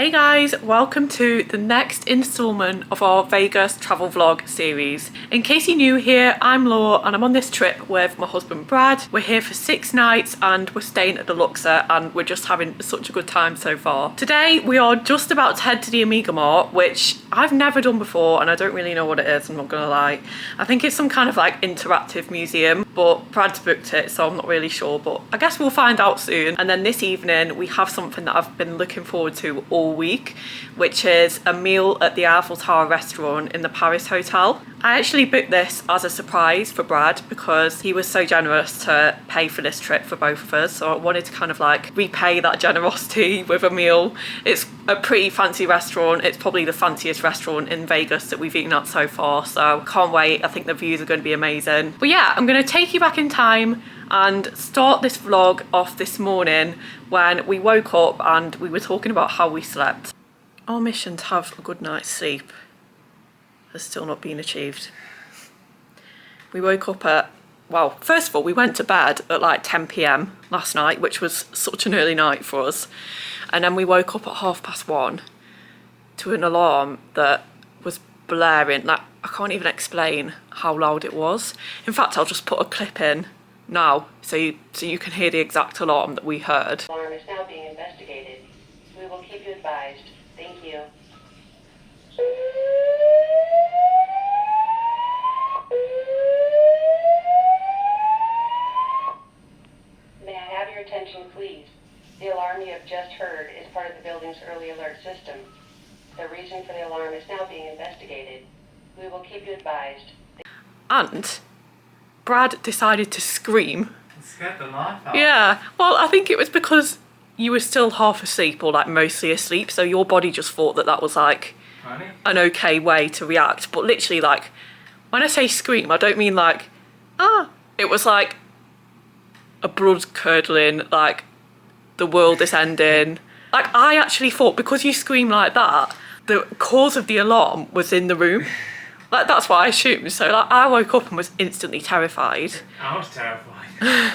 Hey guys, welcome to the next instalment of our Vegas travel vlog series. In case you're new here, I'm Laur and I'm on this trip with my husband Brad. We're here for 6 nights and we're staying at the Luxor and we're just having such a good time so far. Today we are just about to head to the Omega Mart, which I've never done before and I don't really know what it is, I'm not gonna lie. I think it's some kind of like interactive museum, but Brad's booked it so I'm not really sure, but I guess we'll find out soon. And then this evening we have something that I've been looking forward to all week, which is a meal at the Eiffel Tower Restaurant in the Paris hotel. I actually booked this as a surprise for Brad because he was so generous to pay for this trip for both of us, so I wanted to kind of like repay that generosity with a meal. It's a pretty fancy restaurant. It's probably the fanciest restaurant in Vegas that we've eaten at so far, so can't wait. I think the views are going to be amazing. But yeah, I'm going to take you back in time and start this vlog off this morning when we woke up and we were talking about how we slept. Our mission to have a good night's sleep has still not been achieved. We woke up at, well, first of all, we went to bed at like 10 p.m. last night, which was such an early night for us. And then we woke up at 1:30 to an alarm that was blaring. Like, I can't even explain how loud it was. In fact, I'll just put a clip in now so you can hear the exact alarm that we heard. The alarm is now being investigated. We will keep you advised. Thank you. May I have your attention, please? The alarm you have just heard is part of the building's early alert system. The reason for the alarm is now being investigated. We will keep you advised. And Brad decided to scream. It scared the life out. Yeah, well, I think it was because you were still half asleep or like mostly asleep, so your body just thought that that was like an okay way to react. But literally, like, when I say scream, I don't mean like, ah. It was like a blood curdling, like the world is ending. Like, I actually thought because you scream like that, the cause of the alarm was in the room. Like, that's what I assumed. So like, I woke up and was instantly terrified. I was terrified.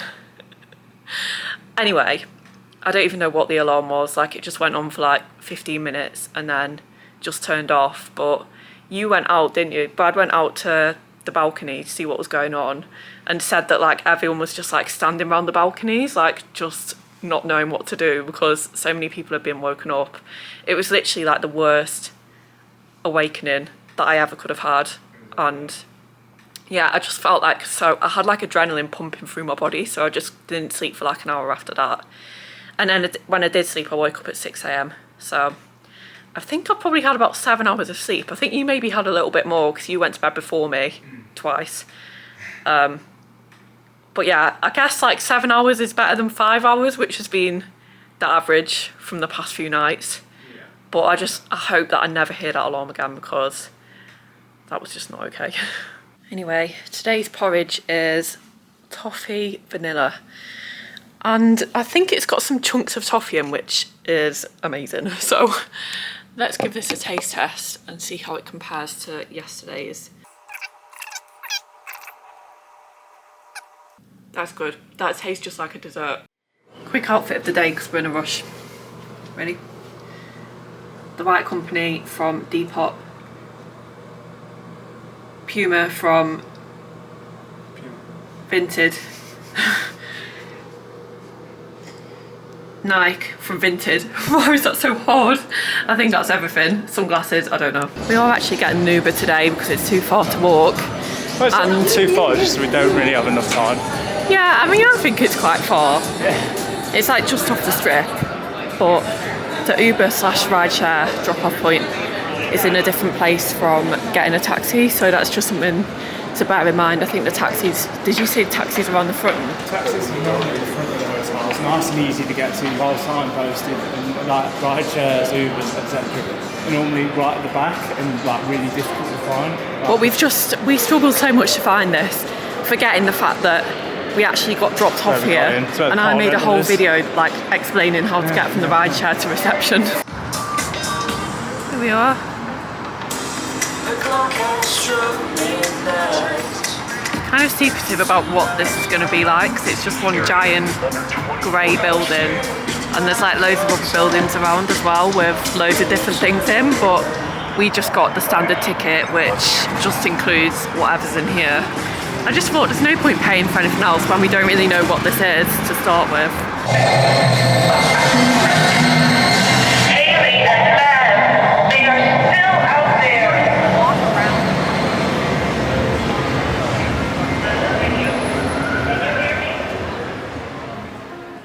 Anyway, I don't even know what the alarm was. Like, it just went on for like 15 minutes and then just turned off. But you went out, didn't you? Brad went out to the balcony to see what was going on and said that like everyone was just like standing around the balconies, like just not knowing what to do because so many people had been woken up. It was literally like the worst awakening that I ever could have had. And yeah, I just felt like, so I had like adrenaline pumping through my body, so I just didn't sleep for like an hour after that. And then when I did sleep, I woke up at 6 a.m. So I think I probably had about 7 hours of sleep. I think you maybe had a little bit more because you went to bed before me twice. But yeah, I guess like 7 hours is better than 5 hours, which has been the average from the past few nights. Yeah. But I hope that I never hear that alarm again because that was just not okay. Anyway, today's porridge is toffee vanilla. And I think it's got some chunks of toffee in, which is amazing. So let's give this a taste test and see how it compares to yesterday's. That's good. That tastes just like a dessert. Quick outfit of the day because we're in a rush. Ready? The White Company from Depop. Puma from Vinted. Nike from Vinted. Why is that so hard? I think that's everything. Sunglasses, I don't know. We are actually getting an Uber today because it's too far to walk. Well, it's not too far, just we don't really have enough time. Yeah, I mean, I think it's quite far. Yeah. It's like just off the strip, but the Uber / rideshare drop-off point is in a different place from getting a taxi, so that's just something to bear in mind. I think the taxis, did you see taxis around the front? Taxis are normally at the front of the hotel. It's nice and easy to get to, well signposted, and like rideshares, Ubers, etc. are normally right at the back and like really difficult to find. Well, we struggled so much to find this, forgetting the fact that we actually got dropped off here, and I made a whole video like explaining how to get from the rideshare to reception. Here we are. Kind of secretive about what this is going to be like, because it's just one giant grey building and there's like loads of other buildings around as well with loads of different things in, but we just got the standard ticket, which just includes whatever's in here. I just thought there's no point paying for anything else when we don't really know what this is to start with. Haley and Mav, they are still out there. Walk around.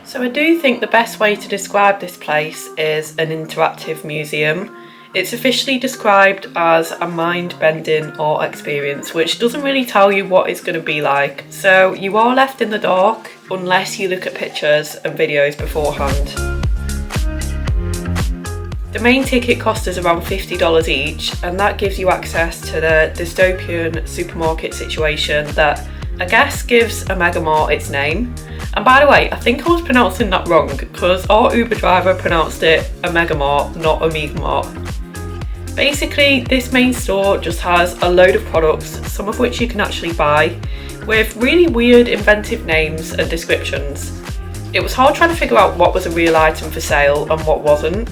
So I do think the best way to describe this place is an interactive museum. It's officially described as a mind-bending art experience, which doesn't really tell you what it's going to be like. So you are left in the dark unless you look at pictures and videos beforehand. The main ticket cost us around $50 each, and that gives you access to the dystopian supermarket situation that I guess gives Omega Mart its name. And by the way, I think I was pronouncing that wrong because our Uber driver pronounced it Omega Mart, not Omega Mart. Basically, this main store just has a load of products, some of which you can actually buy, with really weird inventive names and descriptions. It was hard trying to figure out what was a real item for sale and what wasn't.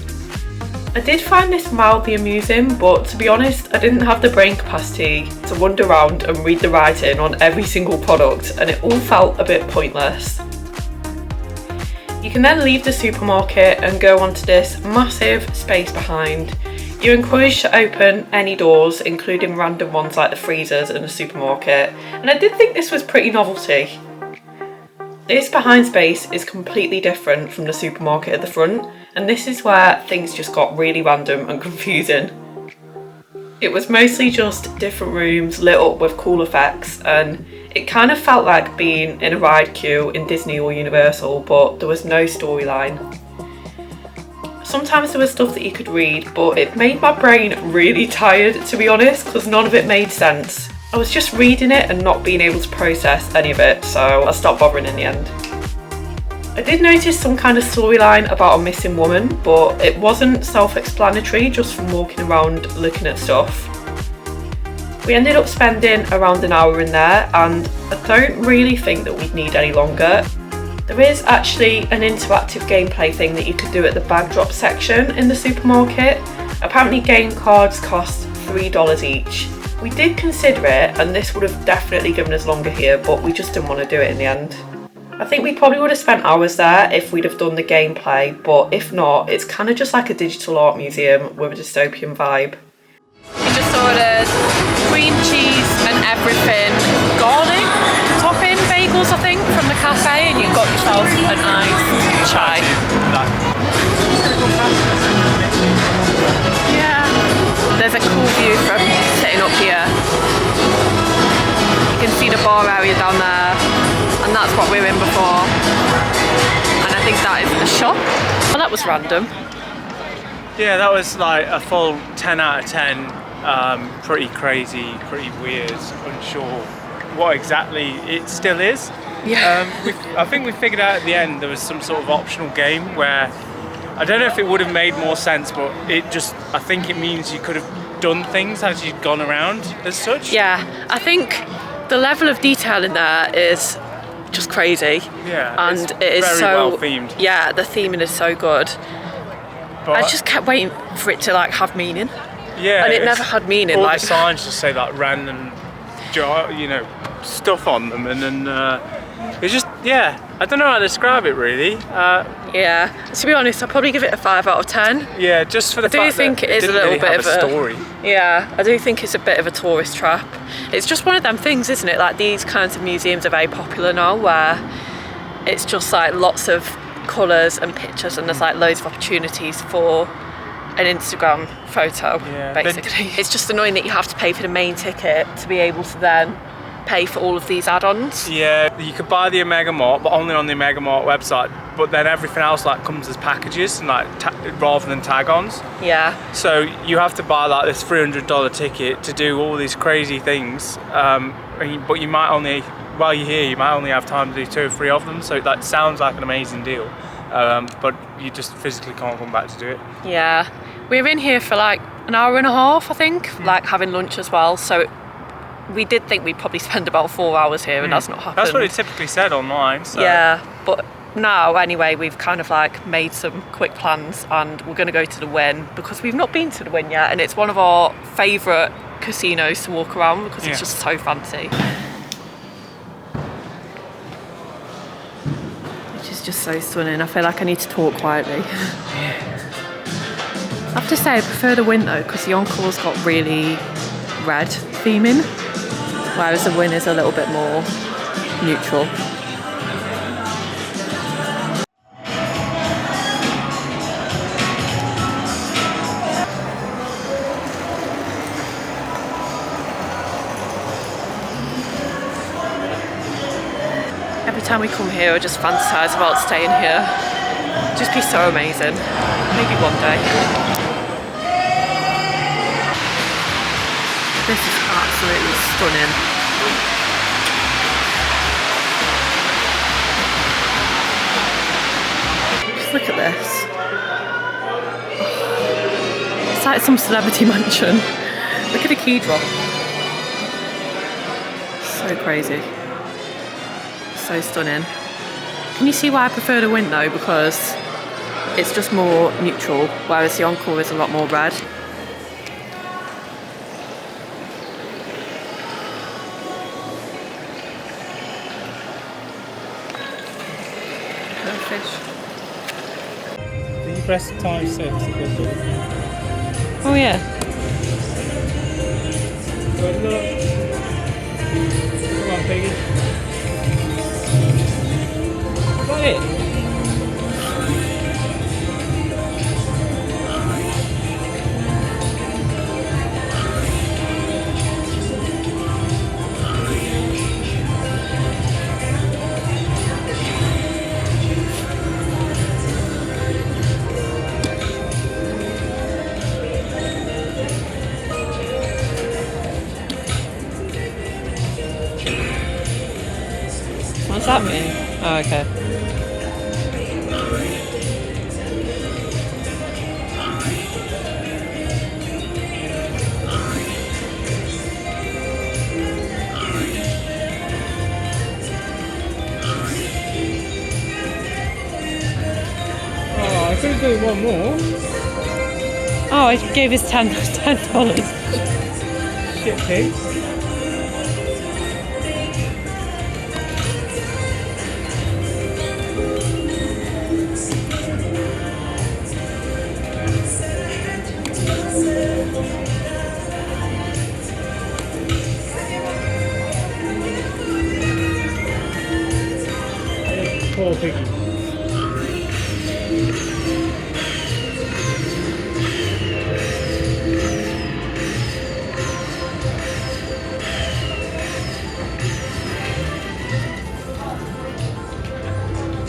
I did find this mildly amusing, but to be honest, I didn't have the brain capacity to wander around and read the writing on every single product, and it all felt a bit pointless. You can then leave the supermarket and go onto this massive space behind. You're encouraged to open any doors, including random ones like the freezers in the supermarket, and I did think this was pretty novelty. This behind space is completely different from the supermarket at the front, and this is where things just got really random and confusing. It was mostly just different rooms lit up with cool effects, and it kind of felt like being in a ride queue in Disney or Universal, but there was no storyline. Sometimes there was stuff that you could read, but it made my brain really tired, to be honest, because none of it made sense. I was just reading it and not being able to process any of it, so I stopped bothering in the end. I did notice some kind of storyline about a missing woman, but it wasn't self-explanatory just from walking around looking at stuff. We ended up spending around an hour in there, and I don't really think that we'd need any longer. There is actually an interactive gameplay thing that you could do at the bag drop section in the supermarket. Apparently game cards cost $3 each. We did consider it, and this would have definitely given us longer here, but we just didn't want to do it in the end. I think we probably would have spent hours there if we'd have done the gameplay, but if not, it's kind of just like a digital art museum with a dystopian vibe. We just ordered cream cheese and everything, garlic topping bagels I think from the cafe, and you've got yourself a nice chai. Yeah, there's a cool view from sitting up here. You can see the bar area down there, and that's what we were in before, and I think that is the shop. Well, that was random. Yeah, that was like a full 10 out of 10. Pretty crazy, pretty weird, unsure what exactly it still is. Yeah. I think we figured out at the end there was some sort of optional game where I don't know if it would have made more sense, but I think it means you could have done things as you'd gone around as such. Yeah, I think the level of detail in there is just crazy. Yeah, and it's it is very so well themed. Yeah, the theming is so good. But I just kept waiting for it to like have meaning. Yeah, and it never had meaning. All like the signs just say like random, stuff on them, and then it's just I don't know how to describe it really. Yeah, to be honest, I'll probably give it a 5 out of 10. Yeah, just for the fact think that it is a little really bit have of a story. Yeah, I do think it's a bit of a tourist trap. It's just one of them things, isn't it? Like these kinds of museums are very popular now, where it's just like lots of colours and pictures, and there's like loads of opportunities for an Instagram photo, basically. It's just annoying that you have to pay for the main ticket to be able to then pay for all of these add-ons. Yeah, you could buy the Omega Mart, but only on the Omega Mart website. But then everything else like comes as packages and like rather than tag-ons. Yeah. So you have to buy like this $300 ticket to do all these crazy things. But you might only, while you're here, you might only have time to do 2 or 3 of them. So that sounds like an amazing deal. But you just physically can't come back to do it. Yeah, we were in here for like an hour and a half, I think, like having lunch as well. So we did think we'd probably spend about 4 hours here, and that's not happened. That's what it typically said online. So. Yeah, but now anyway, we've kind of like made some quick plans and we're going to go to the Wynn because we've not been to the Wynn yet, and it's one of our favourite casinos to walk around because it's just so fancy. Which is just so stunning. I feel like I need to talk quietly. I have to say I prefer the Wynn though, because the Encore's got really red theming, whereas the Wynn is a little bit more neutral. Every time we come here, I just fantasize about staying here. It'd just be so amazing. Maybe one day. This is absolutely stunning. Just look at this. It's like some celebrity mansion. Look at the key drop. So crazy. So stunning. Can you see why I prefer the Wynn though? Because it's just more neutral, whereas the Encore is a lot more red. Fish. Did you press time 6? Oh yeah. Good luck. Come on, Piggy. Is that it? What's that mean? Oh, okay. Oh, I could do one more. Oh, I gave us $10. Shit, pig. Poor piggy.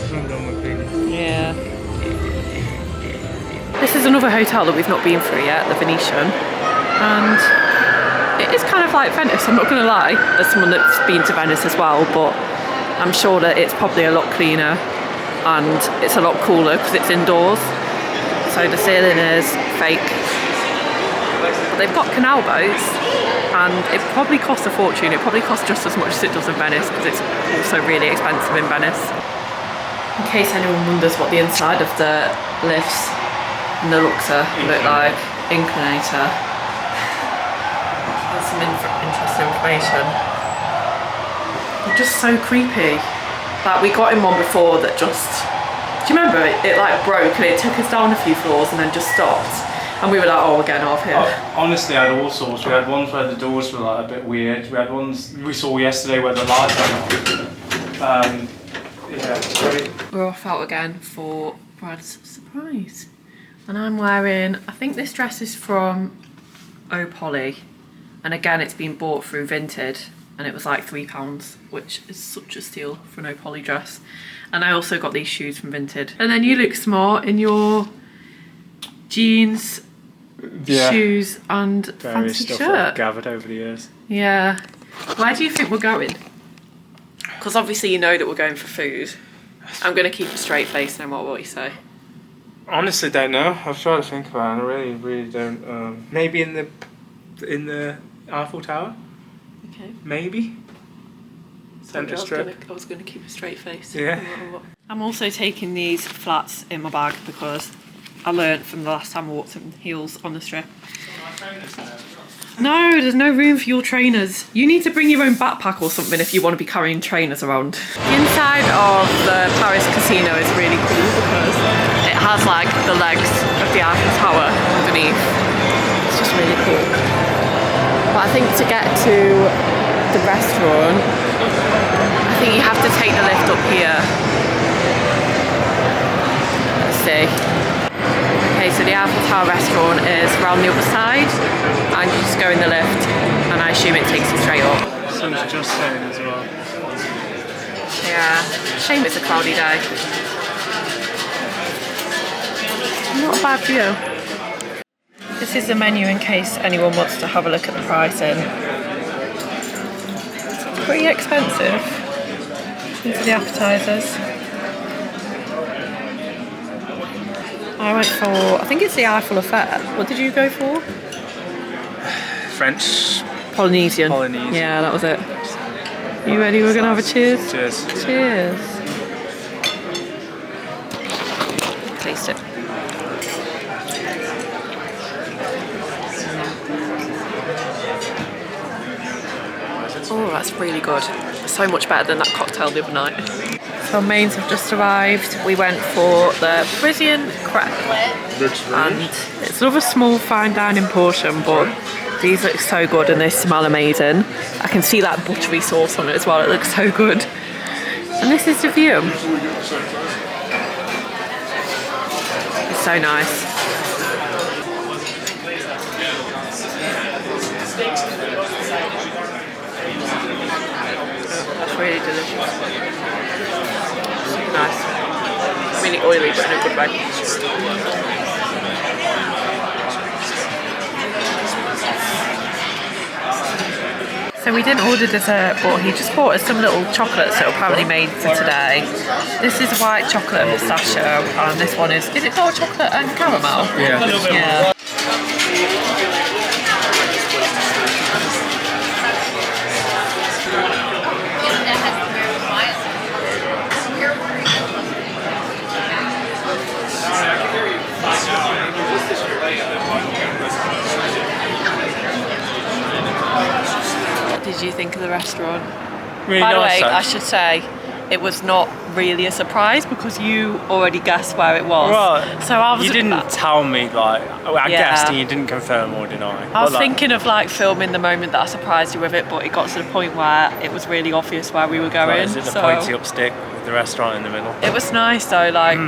I'm done with piggy. Yeah. This is another hotel that we've not been through yet, the Venetian. And it is kind of like Venice, I'm not going to lie, as someone that's been to Venice as well, but I'm sure that it's probably a lot cleaner and it's a lot cooler because it's indoors. So the ceiling is fake. But they've got canal boats and it probably costs a fortune. It probably costs just as much as it does in Venice because it's also really expensive in Venice. In case anyone wonders what the inside of the lifts in the Luxor look like, inclinator. There's some interesting information. They're just so creepy. Like we got in one before that just, do you remember it like broke and it took us down a few floors and then just stopped and we were like, oh, we're getting off here. Honestly, I had all sorts. We had ones where the doors were like a bit weird. We had ones we saw yesterday where the lights went off. Yeah, it's great. We're off out again for Brad's surprise. And I'm wearing, I think this dress is from Opoly. And again, it's been bought through Vinted. And it was like £3, which is such a steal for an Opoly dress. And I also got these shoes from Vinted. And then you look smart in your jeans, shoes and various fancy stuff shirt. that I've gathered over the years. Yeah. Where do you think we're going? Because obviously you know that we're going for food. I'm going to keep a straight face no matter what you say. Honestly, don't know. I've tried to think about it and I really don't. Maybe in the Eiffel Tower? Okay. Maybe. Centre strip. I was gonna keep a straight face. Yeah. I'm also taking these flats in my bag because I learnt from the last time I walked in heels on the strip. No, there's no room for your trainers. You need to bring your own backpack or something if you want to be carrying trainers around. The inside of the Paris casino is really cool because it has like the legs of the Eiffel Tower underneath. It's just really cool. But I think to get to the restaurant, I think you have to take the lift up here. Let's see. Okay, so the Eiffel Tower Restaurant is around the other side, and you just go in the lift, and I assume it takes you straight up. Sun's just setting as well. Yeah, shame it's a cloudy day. Not a bad view. This is the menu in case anyone wants to have a look at the pricing. It's pretty expensive. These are the appetizers. I went for, I think it's the Eiffel Affair. What did you go for? French. Polynesian. Yeah, that was it. You ready? We're going to have a cheers? Cheers. Cheers. Taste it. Oh, that's really good. So much better than that cocktail the other night. So mains have just arrived. We went for the Parisian crepe. And it's another small fine dining portion, but these look so good and they smell amazing. I can see that buttery sauce on it as well. It looks so good. And this is the view. It's so nice. That's really delicious. Nice. Really oily, but in a good way. So we didn't order dessert, but he just bought us some little chocolates that were apparently made for today. This is white chocolate and pistachio, and this one is it dark chocolate and caramel? Yeah. Yeah. What did you think of the restaurant? Really By the nice, way, though. I should say it was not really a surprise because you already guessed where it was. Right. So I was. You didn't tell me, like, I Yeah. guessed and you didn't confirm or deny. I was But, like, thinking of like filming the moment that I surprised you with it, but it got to the point where it was really obvious where we were going. like, is it the so pointy up stick with the restaurant in the middle? it was nice though. Like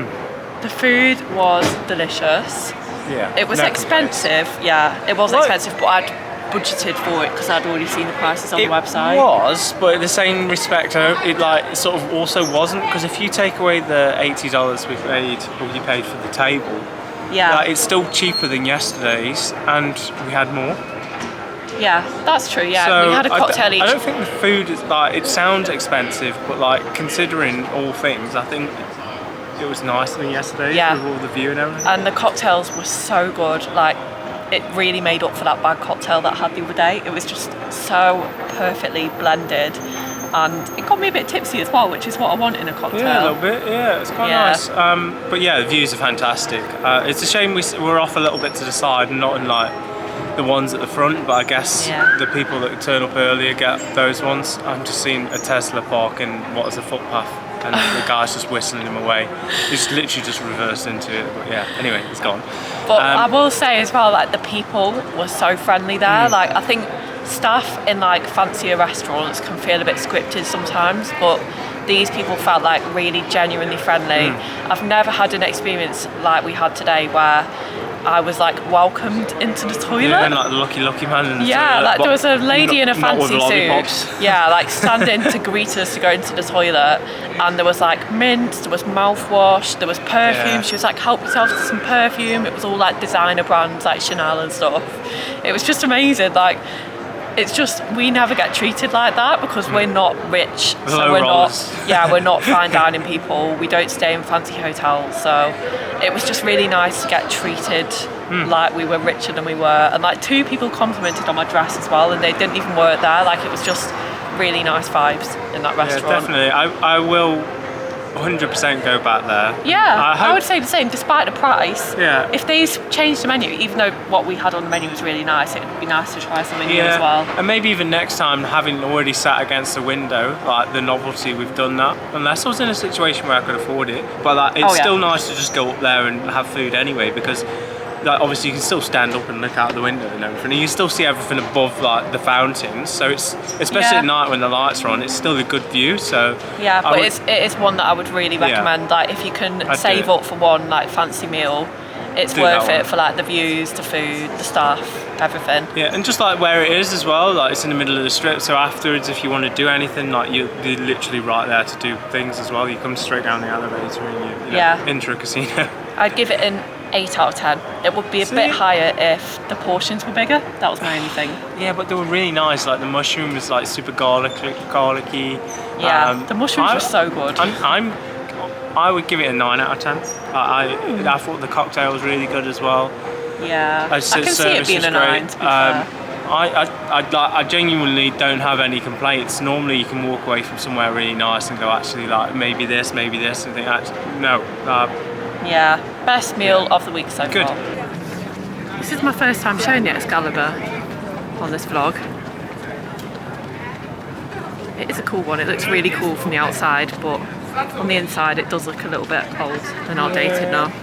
the food was delicious. Yeah. It was no expensive. Yeah, it was Right. expensive, but I'd budgeted for it because I'd already seen the prices on the website. It was, but in the same respect, it sort of also wasn't, because if you take away the $80 we paid, or you paid for the table, Yeah, it's still cheaper than yesterday's, and we had more. yeah, that's true. Yeah, So we had a cocktail I each. don't think the food is like, it sounds expensive, but like considering all things, I think it was nicer than yesterday's Yeah. with all the view and everything. And the cocktails were so good. Like, it really made up for that bad cocktail that I had the other day. It was just so perfectly blended, and it got me a bit tipsy as well, which is what I want in a cocktail. Yeah, a little bit. Yeah, it's quite Yeah. nice. But yeah, the views are fantastic. It's a shame we're off a little bit to the side and not in like the ones at the front. But I guess Yeah. the people that turn up earlier get those ones. I'm just seeing a Tesla parking what is a footpath, and the guy's just whistling him away. He's literally just reversed into it. But yeah, anyway, it's gone. But I will say as well, like the people were so friendly there. Like I think staff in like fancier restaurants can feel a bit scripted sometimes, but these people felt like really genuinely friendly. I've never had an experience like we had today where I was like welcomed into the toilet. Yeah, and like the lucky man. In the Yeah, toilet, like but there was a lady in a not with fancy lollipops. suit. Yeah, like standing to greet us to go into the toilet, and there was like mint, there was mouthwash, there was perfume. Yeah. She was like, help yourself to some perfume. It was all like designer brands like Chanel and stuff. It was just amazing. Like, it's just we never get treated like that because we're not rich, so Low we're rollers. not. Yeah, we're not fine dining people. We don't stay in fancy hotels, so it was just really nice to get treated like we were richer than we were. And like 2 people complimented on my dress as well, and they didn't even work there. Like it was just really nice vibes in that restaurant. Yeah, definitely. I will 100% go back there. Yeah, I would say the same, despite the price. Yeah. If they changed the menu, even though what we had on the menu was really nice, it would be nice to try something new as well. And maybe even next time, having already sat against the window, like the novelty, we've done that. Unless I was in a situation where I could afford it. But like, it's still nice to just go up there and have food anyway, because like, obviously you can still stand up and look out the window and everything. And you can still see everything above like the fountains. So it's, especially at night when the lights are on, it's still a good view. So yeah, but it is one that I would really recommend. Yeah. Like if you can save up for one like fancy meal, it's worth it for like the views, the food, the staff, everything. Yeah, and just like where it is as well, like it's in the middle of the strip. So afterwards, if you want to do anything, like you're literally right there to do things as well. You come straight down the elevator and you're into a casino. I'd give it an 8 out of 10. It would be a bit higher if the portions were bigger. That was my only thing. Yeah, but they were really nice. Like the mushrooms, like super garlicky. Yeah, the mushrooms were so good. I would give it a 9 out of 10. I thought the cocktail was really good as well. Yeah, I can see it being a 9. To be fair. I genuinely don't have any complaints. Normally you can walk away from somewhere really nice and go, actually, like maybe this, and think, actually, no. Yeah, best meal of the week so good. far. This is my first time showing you Excalibur on this vlog. It is a cool one. It looks really cool from the outside, but on the inside it does look a little bit old and outdated now.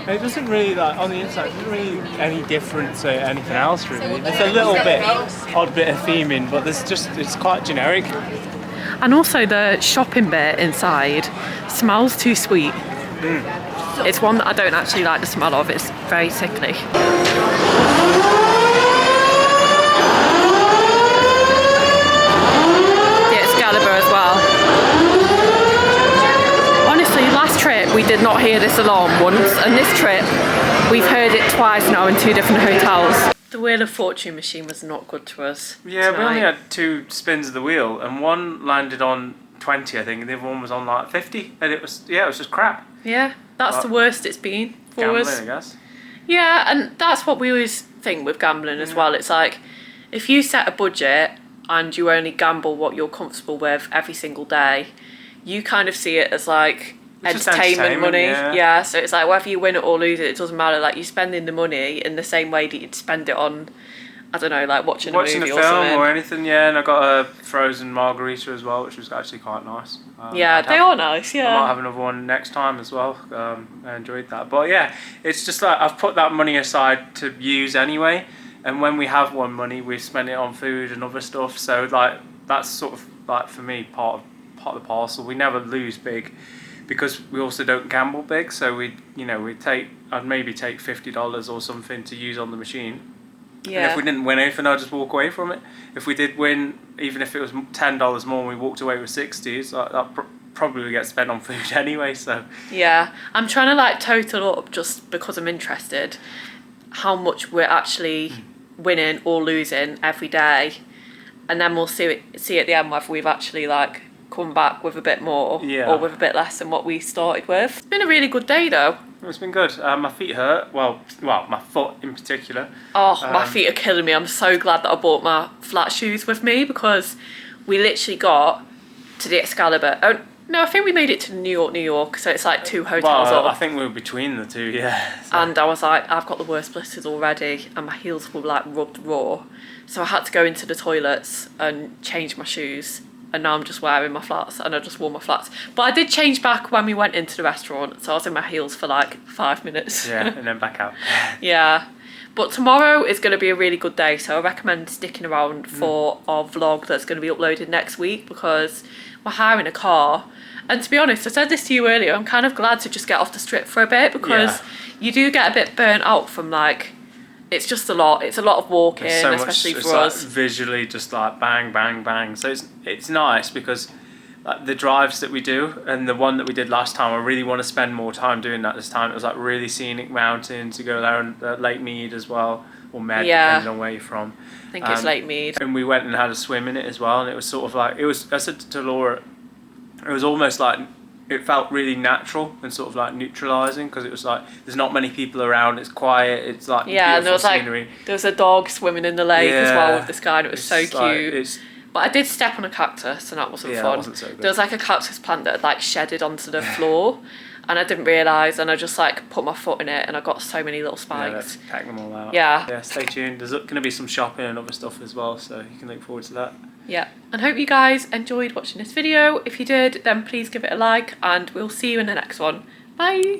It doesn't really, like on the inside, it isn't really any different to anything else really. There's a little odd bit of theming, but it's quite generic. And also the shopping bit inside smells too sweet. It's one that I don't actually like the smell of. It's very sickly. The Excalibur as well. Honestly, last trip we did not hear this alarm once, and this trip we've heard it twice now in 2 different hotels. The Wheel of Fortune machine was not good to us. Yeah, tonight. we only had 2 spins of the wheel, and one landed on 20, I think, and the other one was on like 50, and it was just crap. Yeah, that's the worst it's been for us. I guess. Yeah, and that's what we always think with gambling as well. It's like, if you set a budget and you only gamble what you're comfortable with every single day, you kind of see it as like entertainment money. Yeah, so it's like whether you win it or lose it, it doesn't matter. Like you're spending the money in the same way that you'd spend it on, I don't know, like watching a movie a or something. film or anything, yeah. And I got a frozen margarita as well, which was actually quite nice. Yeah, they are nice, yeah. I might have another one next time as well. I enjoyed that. But yeah, it's just like I've put that money aside to use anyway. And when we have won money, we've spent it on food and other stuff. So like that's sort of like for me part of the parcel. We never lose big because we also don't gamble big. So I'd maybe take $50 or something to use on the machine. Yeah. And if we didn't win anything, I'd just walk away from it. If we did win, even if it was $10 more and we walked away with 60, that probably gets spent on food anyway. So yeah, I'm trying to like total up just because I'm interested how much we're actually winning or losing every day, and then we'll see at the end whether we've actually like come back with a bit more or with a bit less than what we started with. It's been a really good day though. It's been good. My feet hurt. Well, my foot in particular. Oh, my feet are killing me. I'm so glad that I bought my flat shoes with me because we literally got to the Excalibur. Oh, no, I think we made it to New York, so it's like 2 hotels up. I think we were between the 2, yeah. So. And I was like, I've got the worst blisters already, and my heels were like rubbed raw. So I had to go into the toilets and change my shoes. And now I'm just wearing my flats, and I just wore my flats. But I did change back when we went into the restaurant, so I was in my heels for like 5 minutes. Yeah, and then back out. Yeah. But tomorrow is going to be a really good day, so I recommend sticking around for our vlog that's going to be uploaded next week because we're hiring a car. And to be honest, I said this to you earlier, I'm kind of glad to just get off the strip for a bit because you do get a bit burnt out from like, it's just a lot. It's a lot of walking, so especially much, for us. Like visually just like bang, bang, bang. So it's nice because like the drives that we do and the one that we did last time, I really want to spend more time doing that this time. It was like really scenic mountains to go there, and Lake Mead as well, or Med, depending on where you're from. I think it's Lake Mead. And we went and had a swim in it as well, and it was sort of like, I said to Laura, it was almost like it felt really natural and sort of like neutralising, because it was like there's not many people around, it's quiet, it's like yeah, and there was scenery. like there was a dog swimming in the lake as well Yeah. with this guy, and it was so It's like- cute. But I did step on a cactus, and that wasn't Yeah, fun. that wasn't so good. There was like a cactus plant that had like shedded onto the floor, and I didn't realise, and I just like put my foot in it, and I got so many little spikes. Yeah, pack them all out. Yeah. Yeah, stay tuned. There's going to be some shopping and other stuff as well, so you can look forward to that. Yeah, and hope you guys enjoyed watching this video. If you did, then please give it a like, and we'll see you in the next one. Bye!